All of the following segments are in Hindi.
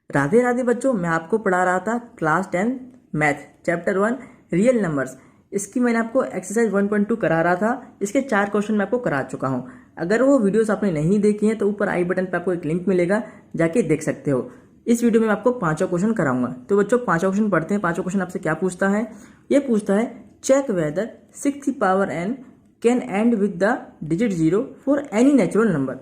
राधे राधे बच्चों, मैं आपको पढ़ा रहा था class 10 math chapter 1 real numbers. इसकी मैंने आपको एक्सरसाइज 1.2 करा रहा था। इसके 4 क्वेश्चन मैं आपको करा चुका हूँ। अगर वो वीडियोस आपने नहीं देखी हैं तो ऊपर आई बटन पर आपको एक लिंक मिलेगा, जाके देख सकते हो। इस वीडियो में मैं आपको 5 क्वेश्चन कराऊंगा। तो बच्चों 5 क्वेश्चन पढ़ते हैं। 5 क्वेश्चन आपसे क्या पूछता है? ये पूछता है चेक वेदर 6 की power n can and with the digit 0 for any natural number.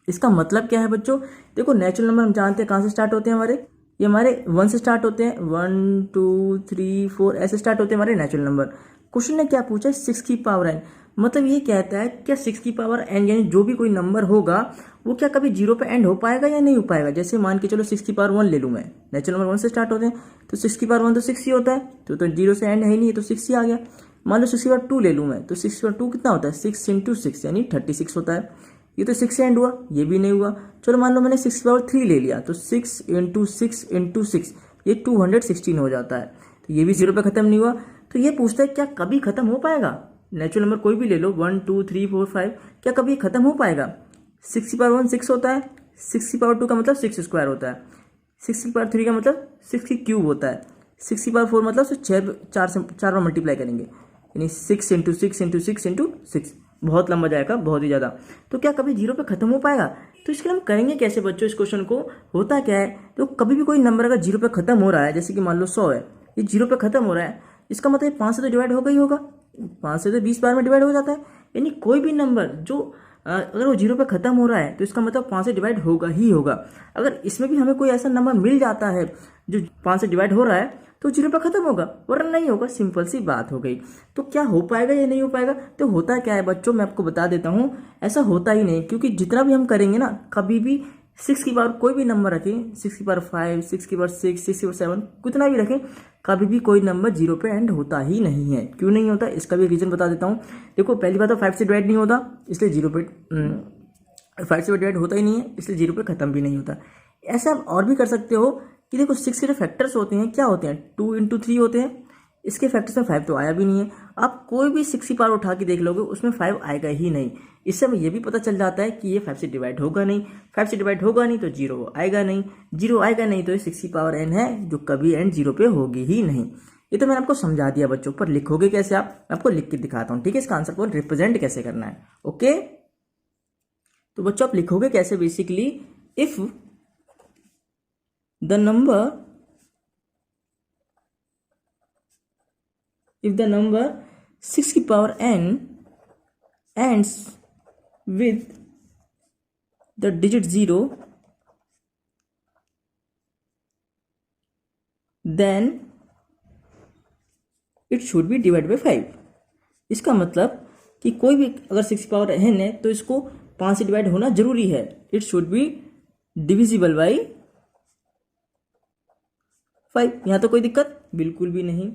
इसका मतलब क्या है बच्चों? देखो, नेचुरल नंबर हम जानते हैं कहाँ से स्टार्ट होते हैं हमारे, ये हमारे 1 से स्टार्ट होते हैं। 1 2 3 4 ऐसे स्टार्ट होते हैं हमारे नेचुरल नंबर। क्वेश्चन ने क्या पूछा है? 6 की पावर n। मतलब ये कहता है क्या 6 की पावर n यानी जो भी कोई नंबर होगा वो क्या कभी जीरो पे एंड हो पाएगा या नहीं हो पाएगा। जैसे मान के चलो 6 की पावर 1 ले लूँ मैं, नेचुरल नंबर 1 से स्टार्ट होते हैं, तो 6 की पावर 1 तो 6 ही होता है, तो जीरो से एंड है ही नहीं है, तो 6 ही आ गया। मान लो 6 की पावर 2 ले लूँ मैं, तो 6 की पावर 2 कितना होता है? 6 इंटू 6 यानी 36 होता है। ये तो 6 से एंड हुआ, ये भी नहीं हुआ। चलो मान लो मैंने 6 की पावर 3 ले लिया, तो 6 इंटू 6 इंटू 6 ये 216 हो जाता है। तो ये भी जीरो पे खत्म नहीं हुआ। तो ये पूछता है क्या कभी खत्म हो पाएगा? नेचुरल नंबर कोई भी ले लो, 1 2 3 4 5, क्या कभी खत्म हो पाएगा? 6 की पावर 1 6 होता है, 6 की पावर 2 का मतलब 6 स्क्वायर होता है, 6 की पावर 3 का मतलब 6 की क्यूब होता है, 6 की पावर 4 मतलब से 4 से 4 बार मल्टीप्लाई करेंगे, यानी 6 इंटू 6 इंटू 6 इंटू 6। बहुत लंबा जाएगा, बहुत ही ज़्यादा। तो क्या कभी जीरो पे खत्म हो पाएगा? तो इसके लिए हम करेंगे कैसे बच्चों? इस क्वेश्चन को होता क्या है, तो कभी भी कोई नंबर अगर जीरो पे खत्म हो रहा है, जैसे कि मान लो 100 है, ये जीरो पे खत्म हो रहा है, इसका मतलब 5 से तो डिवाइड होगा ही होगा। 5 से तो 20 बार में डिवाइड हो जाता है, यानी कोई भी नंबर जो अगर वो जीरो पे खत्म हो रहा है तो इसका मतलब 5 से डिवाइड होगा ही होगा। अगर इसमें भी हमें कोई ऐसा नंबर मिल जाता है जो 5 से डिवाइड हो रहा है तो जीरो पे खत्म होगा, वरना नहीं होगा। सिंपल सी बात हो गई। तो क्या हो पाएगा या नहीं हो पाएगा? तो होता क्या है बच्चों, मैं आपको बता देता हूँ, ऐसा होता ही नहीं। क्योंकि जितना भी हम करेंगे ना, कभी भी 6 की पावर कोई भी नंबर रखें, 6 की पावर 5 6 की पावर 6 6 की पावर 7 कितना भी रखें, कभी भी कोई नंबर जीरो पे एंड होता ही नहीं है। क्यों नहीं होता, इसका भी रीजन बता देता हूँ। देखो, पहली बात तो 5 से डिवाइड नहीं होता, इसलिए जीरो पे 5 से डिवाइड होता ही नहीं है, इसलिए जीरो पे खत्म भी नहीं होता। ऐसा आप और भी कर सकते हो कि देखो 6 के जो फैक्टर्स होते हैं क्या होते हैं? 2 इंटू 3 होते हैं। इसके फैक्टर्स में 5 तो आया भी नहीं है। आप कोई भी 6 की पावर उठा के देख लोगे, उसमें 5 आएगा ही नहीं। इससे हमें यह भी पता चल जाता है कि ये 5 से डिवाइड होगा नहीं। 5 से डिवाइड होगा नहीं तो जीरो आएगा नहीं, जीरो आएगा नहीं तो ये 6 की पावर n है जो कभी एंड जीरो पे होगी ही नहीं। ये तो मैंने आपको समझा दिया बच्चों। पर लिखोगे कैसे आप? मैं आपको लिख के दिखाता हूँ, ठीक है? इसका आंसर को रिप्रेजेंट कैसे करना है। ओके, तो बच्चों आप लिखोगे कैसे? Basically if the number if the number 6 की power n ends with the digit 0, then it should be divided by 5। इसका मतलब कि कोई भी अगर 6 की पावर n है तो इसको 5 से डिवाइड होना जरूरी है। It should be divisible by 5। यहाँ तो कोई दिक्कत बिल्कुल भी नहीं।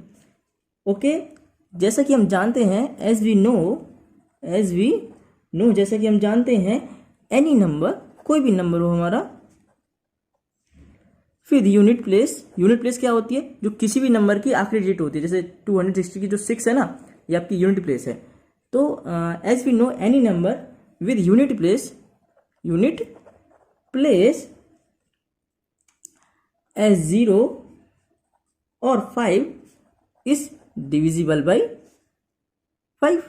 ओके, जैसा कि हम जानते हैं, एज वी नो, जैसा कि हम जानते हैं, एनी नंबर, कोई भी नंबर हो हमारा, फिर यूनिट प्लेस क्या होती है? जो किसी भी नंबर की आखिरी डिजिट होती है। जैसे 260 की जो 6 है ना, ये आपकी यूनिट प्लेस है। तो as we know any number with unit place as 0 और 5 इज डिविजिबल बाई 5।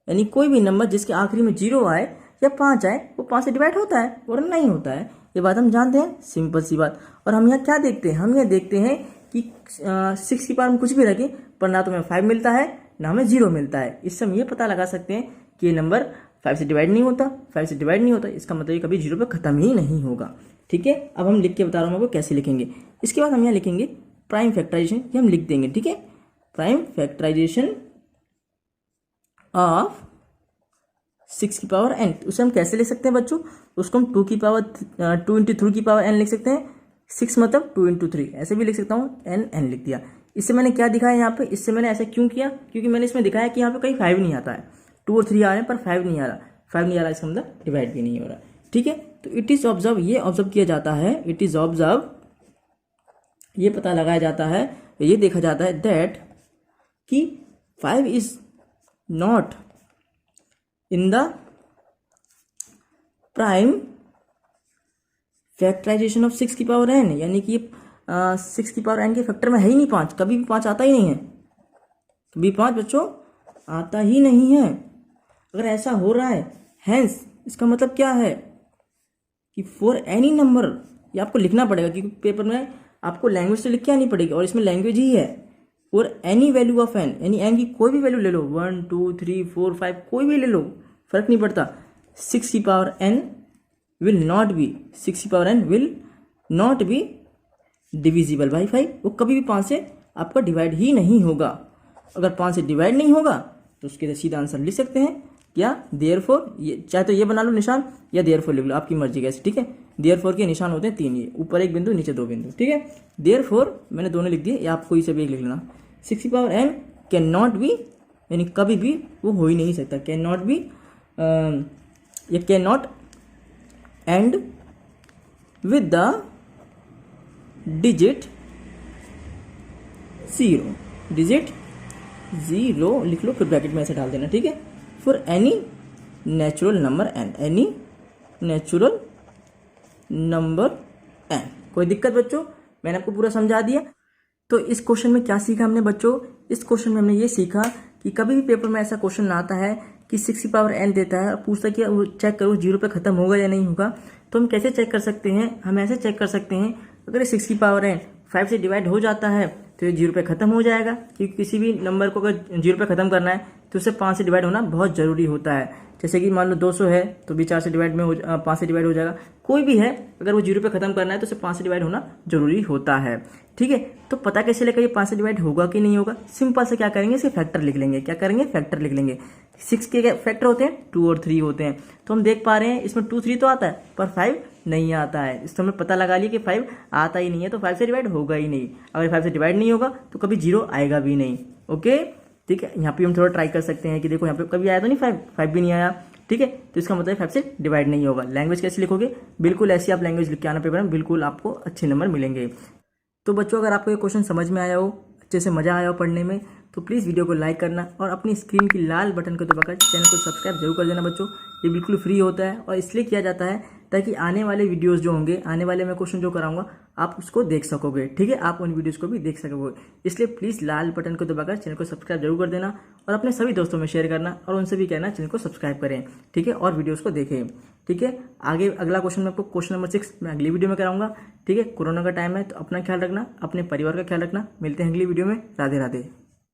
यानी कोई भी नंबर जिसके आखिरी में 0 आए या 5 आए वो 5 से डिवाइड होता है और नहीं होता है। ये बात हम जानते हैं, सिंपल सी बात। और हम यहाँ क्या देखते हैं? हम यहाँ देखते हैं कि 6 की पावर में कुछ भी रखें पर ना तो हमें 5 मिलता है ना हमें 0 मिलता है। इससे हम ये पता लगा सकते हैं कि ये नंबर 5 से डिवाइड नहीं होता, इसका मतलब ये कभी 0 पे खत्म ही नहीं होगा। ठीक है, अब हम लिख के बता रहा हूँ आपको कैसे लिखेंगे। इसके बाद हम यहाँ लिखेंगे प्राइम फैक्टराइजेशन, ये हम लिख देंगे। ठीक है, प्राइम फैक्टराइजेशन ऑफ 6 की पावर n। उसे हम कैसे लिख सकते हैं बच्चों? उसको हम 2 इंटू 3 की पावर n लिख सकते हैं। 6 मतलब 2 इंटू 3, ऐसे भी लिख सकता हूँ। n लिख दिया। इससे मैंने क्या दिखाया यहाँ पे? इससे मैंने ऐसा क्यों किया? क्योंकि मैंने इसमें दिखाया कि यहाँ पे कहीं 5 नहीं आता है। 2 और 3 आ रहे हैं पर 5 नहीं आ रहा। 5 नहीं आ रहा इसका मतलब डिवाइड भी नहीं हो रहा। ठीक है, तो इट इज ऑब्जर्व, ये ऑब्जर्व किया जाता है, इट इज ऑब्जर्व, ये पता लगाया जाता है, ये देखा जाता है दैट कि 5 is not in the prime factorisation of 6 की पावर n, यानी कि 6 की पावर n के फैक्टर में है ही नहीं 5, कभी भी 5 आता ही नहीं है, कभी 5 बच्चों आता ही नहीं है। अगर ऐसा हो रहा है, हैंस इसका मतलब क्या है कि फॉर एनी नंबर, ये आपको लिखना पड़ेगा क्योंकि पेपर में आपको लैंग्वेज तो लिख के आनी पड़ेगी और इसमें लैंग्वेज ही है। For any value of N, यानी एन की कोई भी वैल्यू ले लो, 1 2 3 4 5 कोई भी ले लो, फर्क नहीं पड़ता, 6 की power n will not be, 6 की power n will not be divisible by 5, वो कभी भी 5 से आपका डिवाइड ही नहीं होगा। अगर 5 से डिवाइड नहीं होगा तो उसके लिए सीधा आंसर लिख सकते हैं क्या, देयरफॉर, ये चाहे तो ये बना लो निशान या देयरफॉर लिख लो, आपकी मर्जी कैसे, ठीक है। देयरफॉर के निशान होते हैं 3, ये ऊपर एक बिंदु नीचे 2 बिंदु, ठीक है। देयरफॉर मैंने दोनों लिख दिए, या आपको इसे भी एक लिख लेना, 6 की power n can not be, यानी कभी भी वो हो ही नहीं सकता, कैन नॉट बी, ये can not and with the digit 0, digit 0 लिख लो, फिर ब्रैकेट में ऐसे डाल देना, ठीक है। For any natural number n, any natural number n, कोई दिक्कत बच्चों, मैंने आपको पूरा समझा दिया। तो इस क्वेश्चन में क्या सीखा हमने बच्चों, इस क्वेश्चन में हमने ये सीखा कि कभी भी पेपर में ऐसा क्वेश्चन आता है कि 6 की पावर n देता है और पूछता है कि वो चेक करो 0 पे खत्म होगा या नहीं होगा, तो हम कैसे चेक कर सकते हैं, हम ऐसे चेक कर सकते हैं, अगर 6 की पावर n 5 से डिवाइड हो जाता है तो ये 0 पे खत्म हो जाएगा, क्योंकि किसी भी नंबर को अगर 0 पे खत्म करना है तो उसे 5 से डिवाइड होना बहुत जरूरी होता है। जैसे कि मान लो 200 है तो भी 4 से डिवाइड में 5 से डिवाइड हो जाएगा, कोई भी है अगर वो 0 पे खत्म करना है तो उसे 5 से डिवाइड होना जरूरी होता है, ठीक है। तो पता कैसे लगेगा ये 5 से डिवाइड होगा कि नहीं होगा, सिंपल से क्या करेंगे, इसके फैक्टर लिख लेंगे, क्या करेंगे, फैक्टर लिख लेंगे। 6 के फैक्टर होते हैं 2 और 3 होते हैं, तो हम देख पा रहे हैं इसमें 2 3 तो आता है पर 5 नहीं आता है, इससे हमने पता लगा लिया कि 5 आता ही नहीं है, तो 5 से डिवाइड होगा ही नहीं। अगर 5 से डिवाइड नहीं होगा तो कभी 0 आएगा भी नहीं, ओके, ठीक है। यहाँ पे हम थोड़ा ट्राई कर सकते हैं कि देखो यहाँ पे कभी आया तो नहीं 5 भी नहीं आया, ठीक है, तो इसका मतलब 5 से डिवाइड नहीं होगा। लैंग्वेज कैसे लिखोगे, बिल्कुल ऐसी आप लैंग्वेज लिख के आना पेपर में, बिल्कुल आपको अच्छे नंबर मिलेंगे। तो बच्चों अगर आपको ये क्वेश्चन समझ में आया हो, अच्छे से मजा आया हो पढ़ने में, तो प्लीज़ वीडियो को लाइक करना और अपनी स्क्रीन की लाल बटन को दबाकर चैनल को सब्सक्राइब जरूर कर देना बच्चों। ये बिल्कुल फ्री होता है और इसलिए किया जाता है ताकि आने वाले वीडियोस जो होंगे, आने वाले मैं क्वेश्चन जो कराऊंगा आप उसको देख सकोगे, ठीक है, आप उन वीडियोस को भी देख सकोगे। इसलिए प्लीज़ लाल बटन को दबाकर चैनल को सब्सक्राइब जरूर कर देना और अपने सभी दोस्तों में शेयर करना और उनसे भी कहना चैनल को सब्सक्राइब करें, ठीक है, और वीडियोज़ को देखें, ठीक है। आगे अगला क्वेश्चन मैं आपको क्वेश्चन नंबर 6 मैं अगली वीडियो में कराऊंगा, ठीक है। कोरोना का टाइम है तो अपना ख्याल रखना, अपने परिवार का ख्याल रखना, मिलते हैं अगली वीडियो में, राधे राधे।